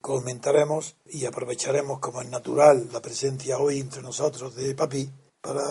comentaremos y aprovecharemos, como es natural, la presencia hoy entre nosotros de Papi para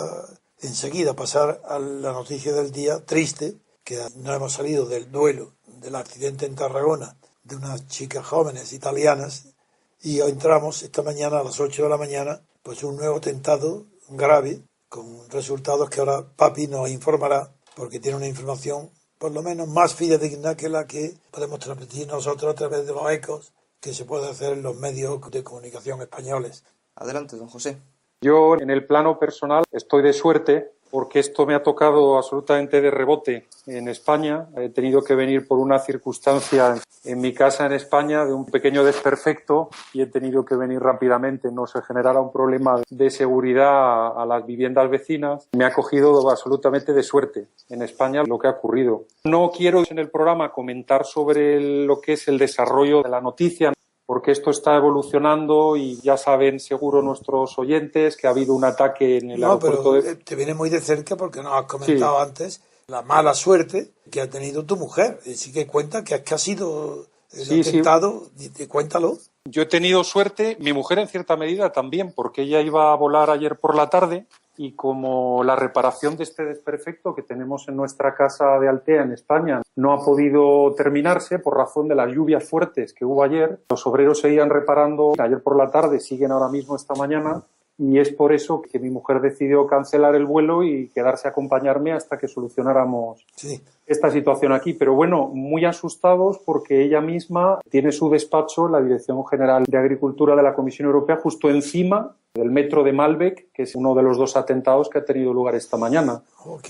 enseguida pasar a la noticia del día triste, que no hemos salido del duelo del accidente en Tarragona de unas chicas jóvenes italianas y entramos esta mañana a las 8 de la mañana, pues un nuevo atentado grave con resultados que ahora Papi nos informará porque tiene una información por lo menos más fidedigna que la que podemos transmitir nosotros a través de los ecos que se puede hacer en los medios de comunicación españoles. Adelante, don José. Yo, en el plano personal, estoy de suerte porque esto me ha tocado absolutamente de rebote en España. He tenido que venir por una circunstancia en mi casa en España de un pequeño desperfecto y he tenido que venir rápidamente. No se generara un problema de seguridad a las viviendas vecinas. Me ha cogido absolutamente de suerte en España lo que ha ocurrido. No quiero en el programa comentar sobre lo que es el desarrollo de la noticia, porque esto está evolucionando y ya saben seguro nuestros oyentes que ha habido un ataque en el aeropuerto pero te viene muy de cerca porque nos has comentado antes la mala suerte que ha tenido tu mujer. Y sí que cuenta que ha sido el atentado. Sí. Cuéntalo. Yo he tenido suerte, mi mujer en cierta medida también, porque ella iba a volar ayer por la tarde y como la reparación de este desperfecto que tenemos en nuestra casa de Altea en España no ha podido terminarse por razón de las lluvias fuertes que hubo ayer, los obreros seguían reparando ayer por la tarde, siguen ahora mismo esta mañana y es por eso que mi mujer decidió cancelar el vuelo y quedarse a acompañarme hasta que solucionáramos esta situación aquí. Pero bueno, muy asustados porque ella misma tiene su despacho en la Dirección General de Agricultura de la Comisión Europea justo encima del metro de Malbec, que es uno de los dos atentados que ha tenido lugar esta mañana.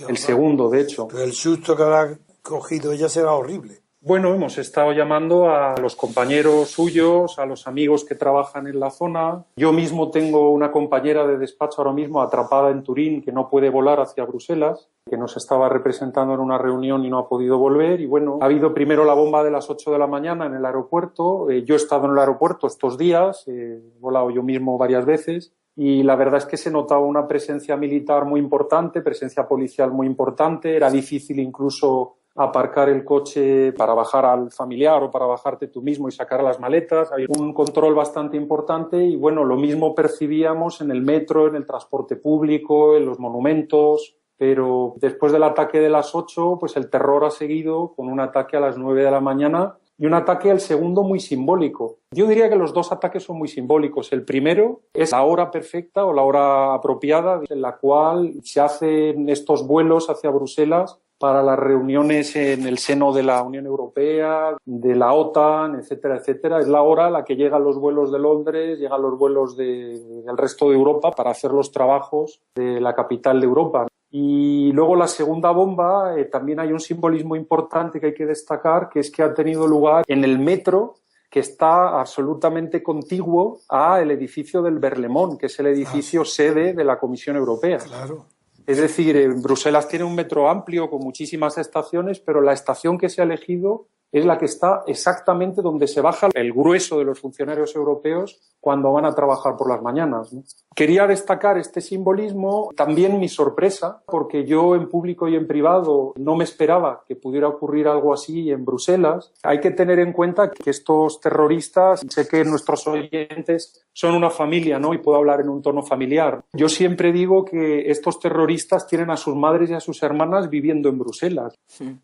El segundo, de hecho. Pero el susto que habrá cogido ella será horrible. Bueno, hemos estado llamando a los compañeros suyos, a los amigos que trabajan en la zona. Yo mismo tengo una compañera de despacho ahora mismo atrapada en Turín que no puede volar hacia Bruselas, que nos estaba representando en una reunión y no ha podido volver. Y bueno, ha habido primero la bomba de las 8 de la mañana en el aeropuerto. Yo he estado en el aeropuerto estos días, he volado yo mismo varias veces. Y la verdad es que se notaba una presencia militar muy importante, presencia policial muy importante. Era difícil incluso aparcar el coche para bajar al familiar o para bajarte tú mismo y sacar las maletas. Había un control bastante importante y bueno, lo mismo percibíamos en el metro, en el transporte público, en los monumentos. Pero después del ataque de las 8, pues el terror ha seguido con un ataque a las 9 de la mañana y un ataque al segundo muy simbólico. Yo diría que los dos ataques son muy simbólicos. El primero es la hora perfecta o la hora apropiada en la cual se hacen estos vuelos hacia Bruselas para las reuniones en el seno de la Unión Europea, de la OTAN, etcétera, etcétera. Es la hora a la que llegan los vuelos de Londres, llegan los vuelos del resto de Europa para hacer los trabajos de la capital de Europa. Y luego la segunda bomba, también hay un simbolismo importante que hay que destacar, que es que ha tenido lugar en el metro que está absolutamente contiguo al edificio del Berlemont, que es el edificio sede de la Comisión Europea. Claro. Es decir, Bruselas tiene un metro amplio con muchísimas estaciones, pero la estación que se ha elegido es la que está exactamente donde se baja el grueso de los funcionarios europeos cuando van a trabajar por las mañanas, ¿no? Quería destacar este simbolismo, también mi sorpresa, porque yo en público y en privado no me esperaba que pudiera ocurrir algo así en Bruselas. Hay que tener en cuenta que estos terroristas, sé que nuestros oyentes son una familia, ¿no? Y puedo hablar en un tono familiar. Yo siempre digo que estos terroristas tienen a sus madres y a sus hermanas viviendo en Bruselas,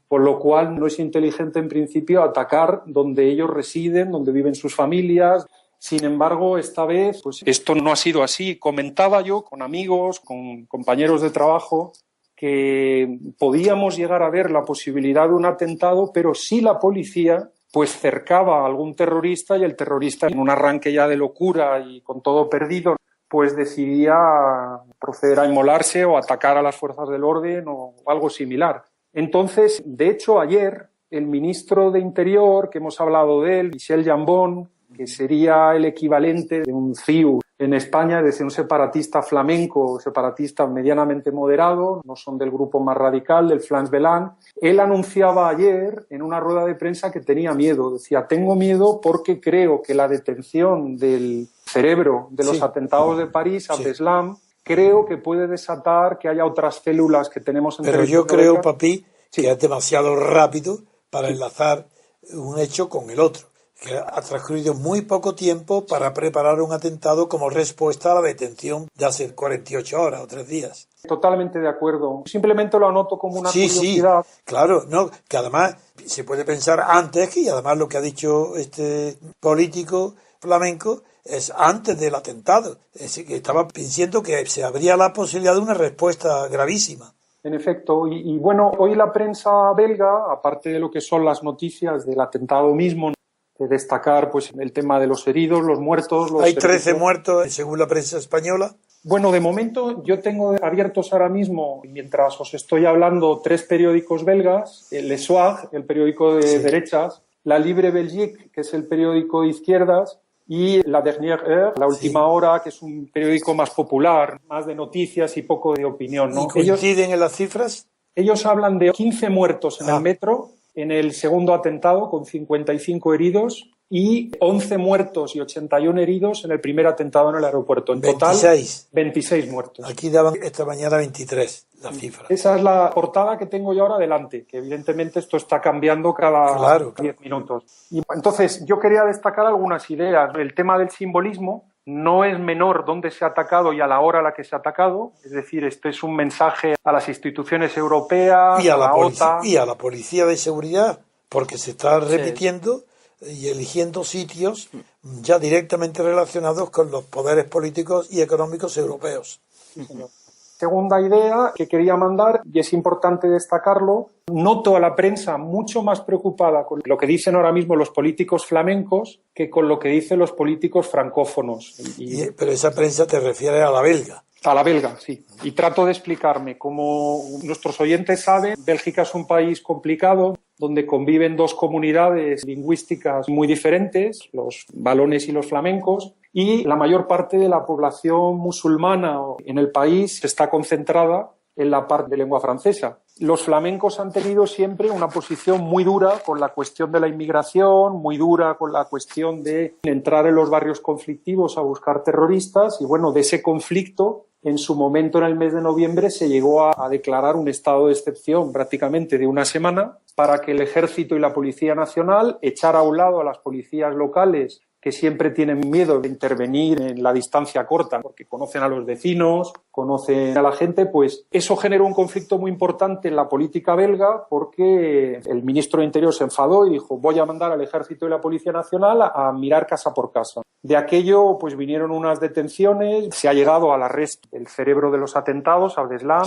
por lo cual no es inteligente en principio atacar donde ellos residen, donde viven sus familias. Sin embargo, esta vez, pues esto no ha sido así. Comentaba yo con amigos, con compañeros de trabajo, que podíamos llegar a ver la posibilidad de un atentado, pero si la policía pues cercaba a algún terrorista y el terrorista, en un arranque ya de locura y con todo perdido, pues decidía proceder a inmolarse o atacar a las fuerzas del orden o algo similar. Entonces, de hecho, ayer el ministro de Interior, que hemos hablado de él, Michel Jambon, que sería el equivalente de un CIU en España, es decir, un separatista flamenco, separatista medianamente moderado, no son del grupo más radical, del Flans Belan. Él anunciaba ayer en una rueda de prensa que tenía miedo. Decía, tengo miedo porque creo que la detención del cerebro de los atentados de París, Abdeslam, creo que puede desatar que haya otras células que tenemos en Pero yo creo, Papi, que es demasiado rápido para enlazar un hecho con el otro. que ha transcurrido muy poco tiempo para preparar un atentado como respuesta a la detención de hace 48 horas o 3 días. Totalmente de acuerdo. Simplemente lo anoto como una Sí, curiosidad. claro, no, que además se puede pensar antes, y además lo que ha dicho este político flamenco es antes del atentado. Es decir, que estaba pensando que se abría la posibilidad de una respuesta gravísima. En efecto, y bueno, hoy la prensa belga, aparte de lo que son las noticias del atentado mismo, de destacar pues el tema de los heridos, los muertos, los Hay 13 heridos. muertos, según la prensa española. Bueno, de momento yo tengo abiertos ahora mismo, mientras os estoy hablando, 3 periódicos belgas, el Le Soir, el periódico de derechas, La Libre Belgique, que es el periódico de izquierdas, y La Dernière Heure, La Última Hora, que es un periódico más popular, más de noticias y poco de opinión, ¿no? ¿Y coinciden en las cifras? Ellos hablan de 15 muertos en el metro en el segundo atentado, con 55 heridos, y 11 muertos y 81 heridos en el primer atentado en el aeropuerto. En 26. total, 26 muertos. Aquí daban esta mañana 23 la cifra. Esa es la portada que tengo yo ahora delante, que evidentemente esto está cambiando cada 10 minutos. Y entonces, yo quería destacar algunas ideas. El tema del simbolismo no es menor dónde se ha atacado y a la hora a la que se ha atacado. Es decir, este es un mensaje a las instituciones europeas, Y a la OTAN. Y a la policía de seguridad, porque se está repitiendo y eligiendo sitios ya directamente relacionados con los poderes políticos y económicos europeos. Sí, señor. Segunda idea que quería mandar, y es importante destacarlo, noto a la prensa mucho más preocupada con lo que dicen ahora mismo los políticos flamencos que con lo que dicen los políticos francófonos. Pero esa prensa te refiere a la belga. A la belga, sí. Y trato de explicarme. Como nuestros oyentes saben, Bélgica es un país complicado donde conviven 2 comunidades lingüísticas muy diferentes, los valones y los flamencos, y la mayor parte de la población musulmana en el país está concentrada en la parte de lengua francesa. Los flamencos han tenido siempre una posición muy dura con la cuestión de la inmigración, muy dura con la cuestión de entrar en los barrios conflictivos a buscar terroristas, y bueno, de ese conflicto, en su momento, en el mes de noviembre, se llegó a declarar un estado de excepción prácticamente de una semana para que el Ejército y la Policía Nacional echara a un lado a las policías locales, que siempre tienen miedo de intervenir en la distancia corta porque conocen a los vecinos, conocen a la gente. Pues eso generó un conflicto muy importante en la política belga, porque el ministro de Interior se enfadó y dijo: voy a mandar al Ejército y la Policía Nacional a mirar casa por casa. De aquello pues vinieron unas detenciones, se ha llegado al arresto del cerebro de los atentados, Abdeslam,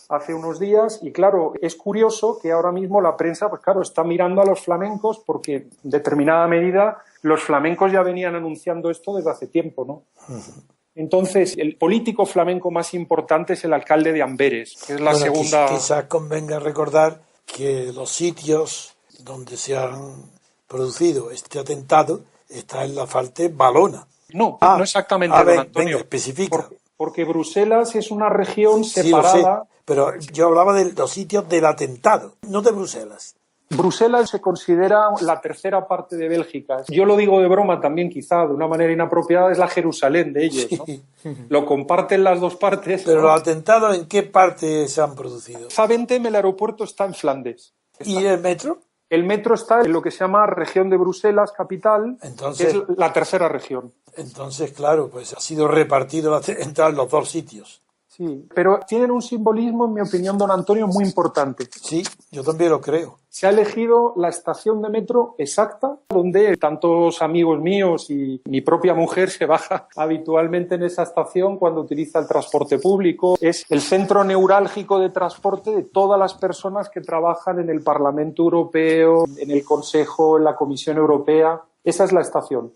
hace unos días, y claro, es curioso que ahora mismo la prensa pues claro, está mirando a los flamencos porque en determinada medida los flamencos ya venían anunciando esto desde hace tiempo, ¿no? Entonces, el político flamenco más importante es el alcalde de Amberes, que es la segunda... Quizás convenga recordar que los sitios donde se han producido este atentado está en la parte valona. No, no exactamente, don Antonio. Venga, especifica. Porque Bruselas es una región separada... Sí, lo sé, pero yo hablaba de los sitios del atentado, no de Bruselas. Bruselas se considera la tercera parte de Bélgica. Yo lo digo de broma también, quizá de una manera inapropiada, es la Jerusalén de ellos, ¿no? Lo comparten las 2 partes. Pero los atentados, ¿en qué parte se han producido? Zaventem, el aeropuerto, está en Flandes. ¿Y el metro? El metro está en lo que se llama región de Bruselas, capital, Entonces, que es la tercera región. Entonces, claro, pues ha sido repartido en los 2 sitios. Sí, pero tienen un simbolismo, en mi opinión, don Antonio, muy importante. Sí, yo también lo creo. Se ha elegido la estación de metro exacta donde tantos amigos míos y mi propia mujer se baja habitualmente en esa estación cuando utiliza el transporte público. Es el centro neurálgico de transporte de todas las personas que trabajan en el Parlamento Europeo, en el Consejo, en la Comisión Europea. Esa es la estación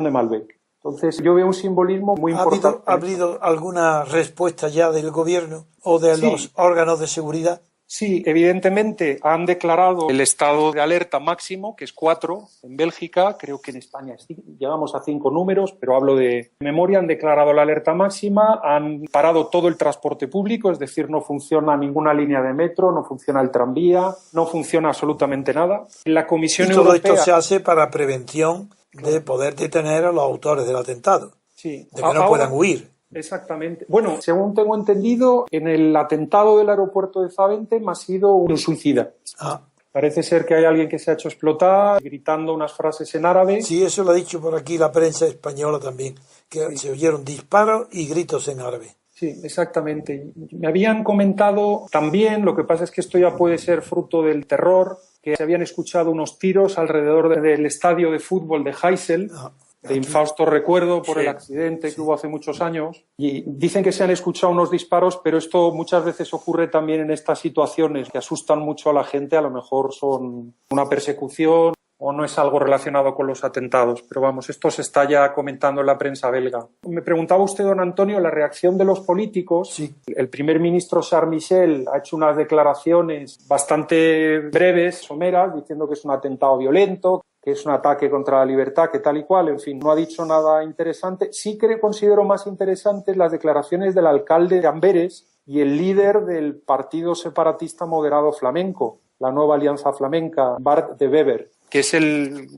de Malbec. Entonces, yo veo un simbolismo muy importante. ¿Ha habido alguna respuesta ya del gobierno o de los órganos de seguridad? Sí, evidentemente han declarado el estado de alerta máximo, que es 4 en Bélgica. Creo que en España llegamos a 5 números, pero hablo de memoria. Han declarado la alerta máxima, han parado todo el transporte público, es decir, no funciona ninguna línea de metro, no funciona el tranvía, no funciona absolutamente nada. La Comisión Europea... Y todo esto se hace para prevención de poder detener a los autores del atentado, de que no puedan huir. Exactamente. Bueno, según tengo entendido, en el atentado del aeropuerto de Zaventem ha sido un suicida. Parece ser que hay alguien que se ha hecho explotar gritando unas frases en árabe. Sí, eso lo ha dicho por aquí la prensa española también, que se oyeron disparos y gritos en árabe. Sí, exactamente. Me habían comentado también, lo que pasa es que esto ya puede ser fruto del terror, que se habían escuchado unos tiros alrededor del estadio de fútbol de Heysel, de infausto recuerdo por el accidente que hubo hace muchos años. Y dicen que se han escuchado unos disparos, pero esto muchas veces ocurre también en estas situaciones que asustan mucho a la gente. A lo mejor son una persecución o no es algo relacionado con los atentados. Pero vamos, esto se está ya comentando en la prensa belga. Me preguntaba usted, don Antonio, la reacción de los políticos. Sí. El primer ministro Charles Michel ha hecho unas declaraciones bastante breves, someras, diciendo que es un atentado violento, que es un ataque contra la libertad, que tal y cual, en fin, no ha dicho nada interesante. Sí que considero más interesantes las declaraciones del alcalde de Amberes y el líder del partido separatista moderado flamenco, la Nueva Alianza Flamenca, Bart de Wever, que es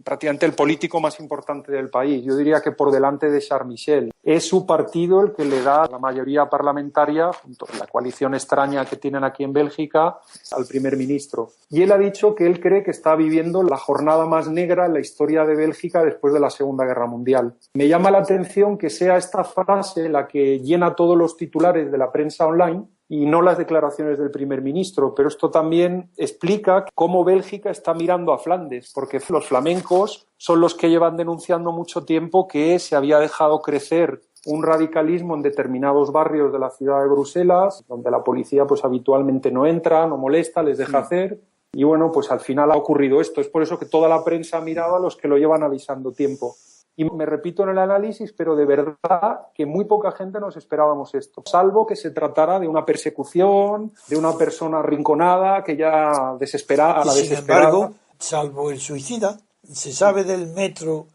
prácticamente el político más importante del país. Yo diría que por delante de Charles Michel. Es su partido el que le da la mayoría parlamentaria, junto con la coalición extraña que tienen aquí en Bélgica, al primer ministro. Y él ha dicho que él cree que está viviendo la jornada más negra en la historia de Bélgica después de la Segunda Guerra Mundial. Me llama la atención que sea esta frase la que llena todos los titulares de la prensa online, y no las declaraciones del primer ministro, pero esto también explica cómo Bélgica está mirando a Flandes, porque los flamencos son los que llevan denunciando mucho tiempo que se había dejado crecer un radicalismo en determinados barrios de la ciudad de Bruselas, donde la policía pues habitualmente no entra, no molesta, les deja hacer. Y bueno, pues al final ha ocurrido esto. Es por eso que toda la prensa ha mirado a los que lo llevan avisando tiempo. Y me repito en el análisis, pero de verdad que muy poca gente nos esperábamos esto, salvo que se tratara de una persecución, de una persona arrinconada que ya desesperada, a la desesperada. Sin embargo, salvo el suicida, ¿se sabe del metro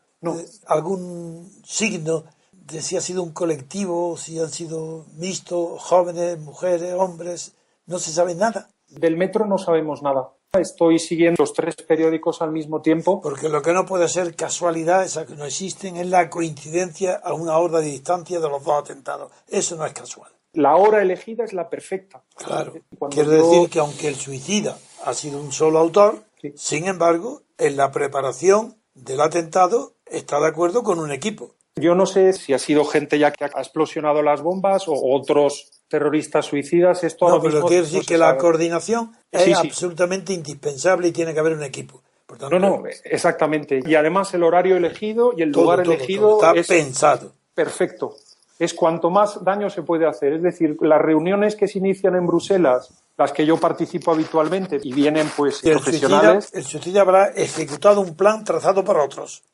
algún signo de si ha sido un colectivo, si han sido mixtos, jóvenes, mujeres, hombres? No se sabe nada. Del metro no sabemos nada. Estoy siguiendo los tres periódicos al mismo tiempo. Porque lo que no puede ser casualidad, esa que no existen, es la coincidencia a una hora de distancia de los dos atentados. Eso no es casual. La hora elegida es la perfecta. Claro. Quiero decir que aunque el suicida ha sido un solo autor, sin embargo, en la preparación del atentado está de acuerdo con un equipo. Yo no sé si ha sido gente ya que ha explosionado las bombas o otros terroristas suicidas. Esto no, pero quiero decir que la coordinación es absolutamente indispensable y tiene que haber un equipo. Por tanto, no, exactamente. Y además el horario elegido y el lugar elegido está pensado. Perfecto. Es cuanto más daño se puede hacer. Es decir, las reuniones que se inician en Bruselas, las que yo participo habitualmente, y vienen pues profesionales. El suicida habrá ejecutado un plan trazado por otros.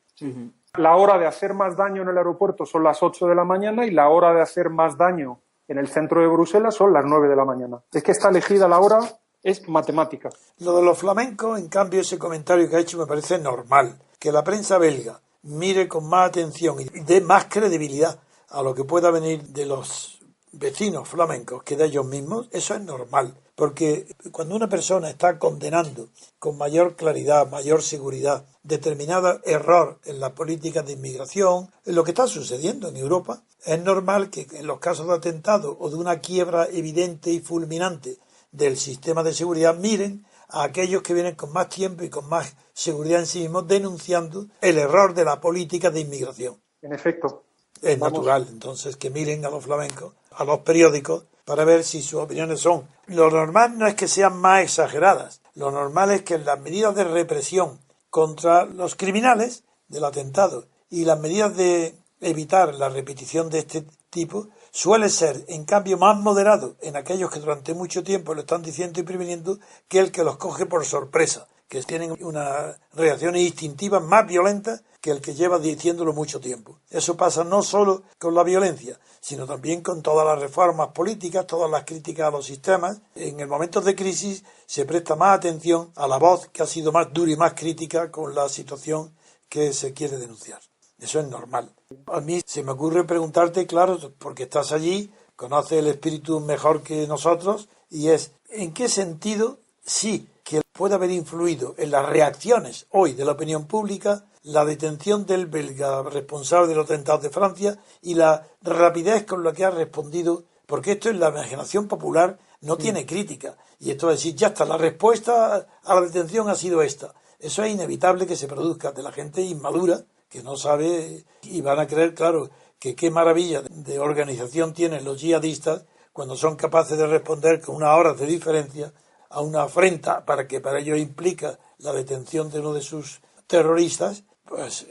La hora de hacer más daño en el aeropuerto son las 8 de la mañana y la hora de hacer más daño en el centro de Bruselas son las 9 de la mañana. Es que está elegida la hora, es matemática. Lo de los flamencos, en cambio, ese comentario que ha hecho me parece normal. Que la prensa belga mire con más atención y dé más credibilidad a lo que pueda venir de los vecinos flamencos que de ellos mismos, eso es normal. Porque cuando una persona está condenando con mayor claridad, mayor seguridad, determinado error en las políticas de inmigración, en lo que está sucediendo en Europa, es normal que en los casos de atentado o de una quiebra evidente y fulminante del sistema de seguridad miren a aquellos que vienen con más tiempo y con más seguridad en sí mismos denunciando el error de la política de inmigración. En efecto. Es natural, entonces, que miren a los flamencos, a los periódicos, para ver si sus opiniones son. Lo normal no es que sean más exageradas, lo normal es que las medidas de represión contra los criminales del atentado y las medidas de evitar la repetición de este tipo suele ser, en cambio, más moderado en aquellos que durante mucho tiempo lo están diciendo y previniendo que el que los coge por sorpresa, que tienen unas reacciones instintivas más violentas que el que lleva diciéndolo mucho tiempo. Eso pasa no solo con la violencia, sino también con todas las reformas políticas, todas las críticas a los sistemas. En el momento de crisis se presta más atención a la voz que ha sido más dura y más crítica con la situación que se quiere denunciar. Eso es normal. A mí se me ocurre preguntarte, claro, porque estás allí, conoces el espíritu mejor que nosotros, y es, ¿en qué sentido sí que puede haber influido en las reacciones hoy de la opinión pública la detención del belga responsable de los atentados de Francia y la rapidez con la que ha respondido, porque esto es la imaginación popular no tiene crítica. Y esto es decir, ya está, la respuesta a la detención ha sido esta. Eso es inevitable que se produzca de la gente inmadura, que no sabe, y van a creer, claro, que qué maravilla de organización tienen los yihadistas cuando son capaces de responder con unas horas de diferencia a una afrenta para ellos implica la detención de uno de sus terroristas, pues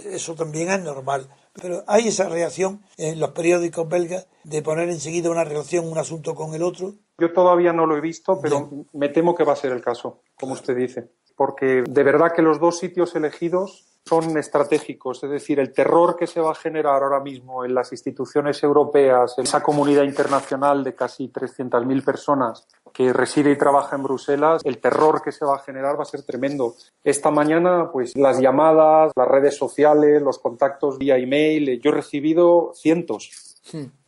eso también es normal. Pero hay esa reacción en los periódicos belgas de poner enseguida una relación, un asunto con el otro. Yo todavía no lo he visto, pero Bien. me temo que va a ser el caso, como usted dice. Porque de verdad que los dos sitios elegidos son estratégicos. Es decir, el terror que se va a generar ahora mismo en las instituciones europeas, en esa comunidad internacional de casi 300.000 personas que reside y trabaja en Bruselas, el terror que se va a generar va a ser tremendo. Esta mañana, pues las llamadas, las redes sociales, los contactos vía email, yo he recibido cientos.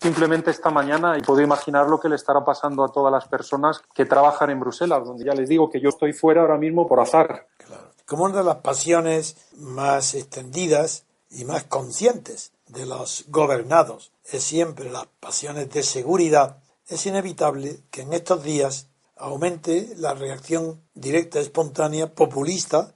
Simplemente esta mañana, y puedo imaginar lo que le estará pasando a todas las personas que trabajan en Bruselas, donde ya les digo que yo estoy fuera ahora mismo por azar. Claro. Como una de las pasiones más extendidas y más conscientes de los gobernados es siempre las pasiones de seguridad, es inevitable que en estos días aumente la reacción directa, espontánea, populista,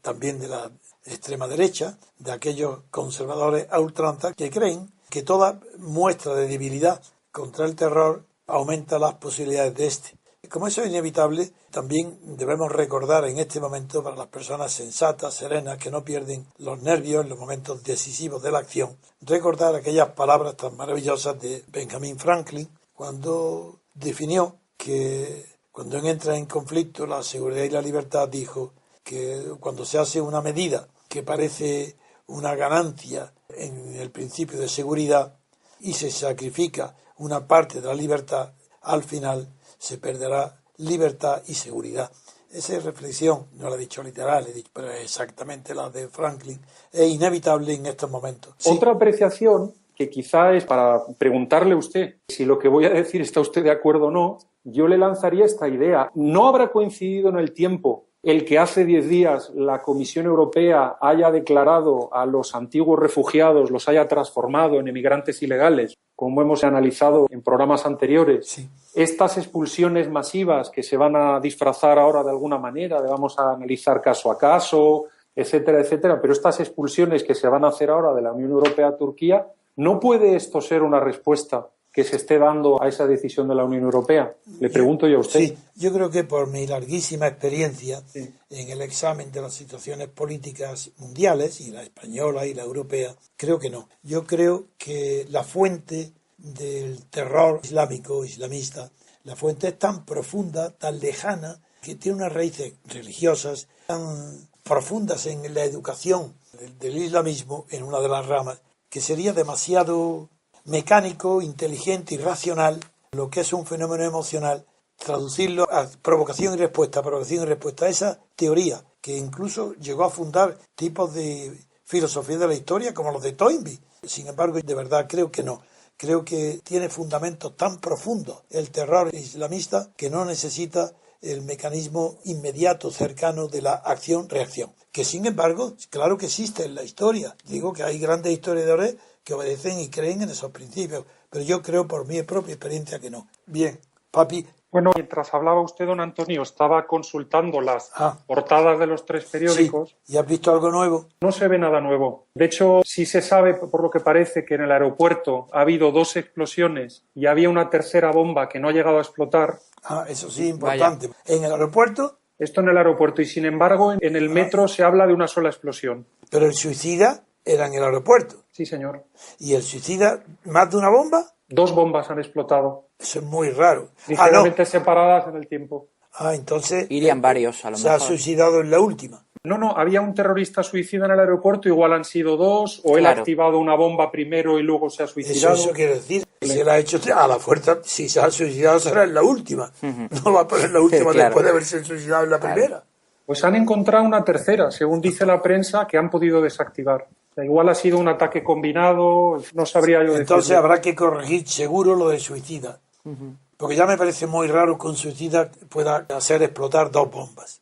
también de la extrema derecha, de aquellos conservadores a ultranza que creen que toda muestra de debilidad contra el terror aumenta las posibilidades de este. Como eso es inevitable, también debemos recordar en este momento, para las personas sensatas, serenas, que no pierden los nervios en los momentos decisivos de la acción, recordar aquellas palabras tan maravillosas de Benjamin Franklin, cuando definió que cuando entra en conflicto la seguridad y la libertad, dijo que cuando se hace una medida que parece una ganancia en el principio de seguridad y se sacrifica una parte de la libertad, al final se perderá libertad y seguridad. Esa reflexión, no la he dicho literal, pero es exactamente la de Franklin, es inevitable en estos momentos. Sí. Otra apreciación que quizá es para preguntarle a usted si lo que voy a decir está usted de acuerdo o no, yo le lanzaría esta idea. ¿No habrá coincidido en el tiempo el que hace 10 días la Comisión Europea haya declarado a los antiguos refugiados, los haya transformado en emigrantes ilegales, como hemos analizado en programas anteriores? Sí. Estas expulsiones masivas que se van a disfrazar ahora de alguna manera, vamos a analizar caso a caso, etcétera, etcétera, pero estas expulsiones que se van a hacer ahora de la Unión Europea a Turquía, ¿no puede esto ser una respuesta que se esté dando a esa decisión de la Unión Europea? Le pregunto yo a usted. Sí, yo creo que por mi larguísima experiencia en el examen de las situaciones políticas mundiales, y la española y la europea, creo que no. Yo creo que la fuente del terror islamista, la fuente es tan profunda, tan lejana, que tiene unas raíces religiosas tan profundas en la educación del islamismo, en una de las ramas, que sería demasiado mecánico, inteligente y racional, lo que es un fenómeno emocional, traducirlo a provocación y respuesta, esa teoría que incluso llegó a fundar tipos de filosofía de la historia como los de Toynbee. Sin embargo, de verdad creo que no. Creo que tiene fundamentos tan profundos el terror islamista que no necesita el mecanismo inmediato, cercano de la acción-reacción. Que sin embargo, claro que existe en la historia. Digo que hay grandes historiadores que obedecen y creen en esos principios, pero yo creo por mi propia experiencia que no. Bien, papi. Bueno, mientras hablaba usted, don Antonio, estaba consultando las portadas de los 3 periódicos. Sí. ¿Y has visto algo nuevo? No se ve nada nuevo. De hecho, sí se sabe, por lo que parece, que en el aeropuerto ha habido 2 explosiones y había una tercera bomba que no ha llegado a explotar. Eso sí, importante. Vaya. ¿En el aeropuerto? Esto en el aeropuerto. Y sin embargo, en el metro se habla de una sola explosión. Pero el suicida era en el aeropuerto. Sí, señor. ¿Y el suicida más de una bomba? 2 bombas han explotado. Eso es muy raro. Ligeramente separadas en el tiempo. Entonces... Irían varios, a lo mejor. Se ha suicidado en la última. No, había un terrorista suicida en el aeropuerto, igual han sido 2, o él ha activado una bomba primero y luego se ha suicidado. Eso quiere decir, si él ha hecho a la fuerza, si se ha suicidado será en la última. No va a poner la última después de haberse suicidado en la primera. Pues han encontrado una tercera, según dice la prensa, que han podido desactivar. Igual ha sido un ataque combinado, no sabría yo decirlo. Entonces habrá que corregir seguro lo de suicida. Porque ya me parece muy raro que un suicida pueda hacer explotar 2 bombas.